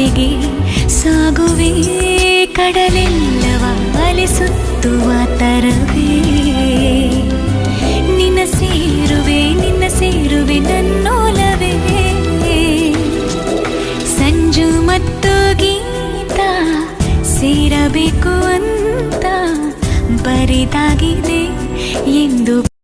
ಆಸೆಗೆ ಸಾಗುವೆ ಕಡಲೆಲ್ಲವ ಅಲಿಸುತ್ತುವ ತರವೇ ನಿನ್ನ ಸೇರುವೆ ನನ್ನೋಲವೇ ಸಂಜು ಮತ್ತು ಗೀತ ಸೇರಬೇಕು ಅಂತ ಬರಿದಾಗಿದೆ ಎಂದು